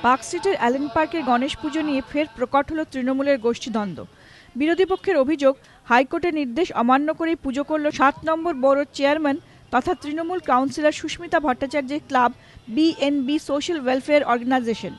পার্কস্ট্রিটের Allen পার্কের গণেশ পুজো নিয়ে ফের প্রকট হল তৃণমূলের গোষ্ঠীদ্বন্দ্ব। বিরোধী পক্ষের অভিযোগ, হাইকোর্টের নির্দেশ অমান্য করেই পুজো করল ৭ নম্বর বড়োর চেয়ারম্যান তথা তৃণমূল কাউন্সিলর সুস্মিতা ভট্টাচার্যের club BNB social welfare organisation.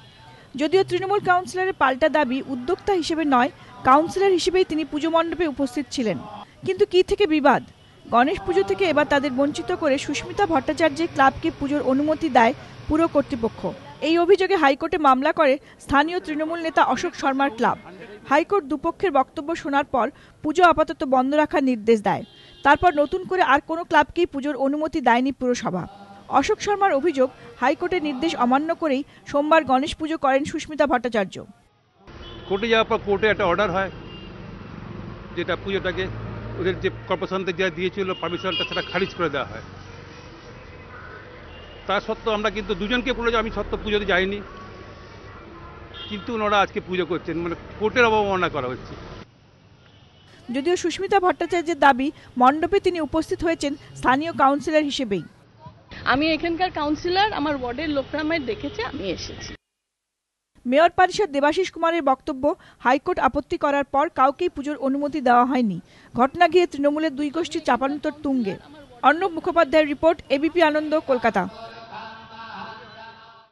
যদিও তৃণমূল কাউন্সিলরের পাল্টা দাবি, উদ্যোক্তা হিসেবে নয়, কাউন্সিলর হিসেবেই তিনি পুজো মণ্ডপে উপস্থিত ছিলেন। কিন্তু কি থেকে বিবাদ? গণেশ পুজো থেকে এবার তাদের বঞ্চিত করে সুস্মিতা ভট্টাচার্যের ক্লাবকে পুজোর অনুমতি দেয় পুরো কর্তৃপক্ষ। এই অভিযোগে হাইকোর্টে মামলা করে স্থানীয় তৃণমূল নেতা অশোক শর্মার ক্লাব। হাইকোর্ট দুপক্ষের বক্তব্য শোনার পর পুজো আপাতত বন্ধ রাখার নির্দেশ দেয়। তারপর নতুন করে আর কোনো ক্লাবকেই পুজোর অনুমতি দেয়নি পুরসভা। অশোক শর্মার অভিযোগ, হাইকোর্টের নির্দেশ অমান্য করেই সোমবার গণেশ পুজো করেন সুস্মিতা ভট্টাচার্য। কোর্টে যাওয়ার পর কোর্টে একটা অর্ডার হয়, যেটা পুজোটাকে ওদের যে কর্পোরেশন থেকে যা দিয়েছিল পারমিশনটা, সেটা খারিজ করে দেওয়া হয়। তা সত্ত্বেও আমরা কিন্তু দুজনকে বলে যে আমি সত্য পুজোতে যাইনি, কিন্তু ওনারা আজকে পুজো করছেন, মানে কোর্টের অবমাননা করা হচ্ছে। যদিও সুস্মিতা ভট্টাচার্যের দাবি, মণ্ডপে তিনি উপস্থিত হয়েছেন স্থানীয় কাউন্সিলর হিসেবেই। আমি এখানকার কাউন্সিলর, আমার ওয়ার্ডের লোকরা আমায় ডেকেছে, আমি এসেছি। মেয়র পরিষদ দেবাশিস কুমারের বক্তব্য, হাইকোর্ট আপত্তি করার পর কাউকেই পুজোর অনুমতি দেওয়া হয়নি। ঘটনা ঘিরে তৃণমূলের দুই গোষ্ঠী চাপানোতর তুঙ্গে। অর্ণব মুখোপাধ্যায়ের রিপোর্ট, এবিপি আনন্দ, কলকাতা।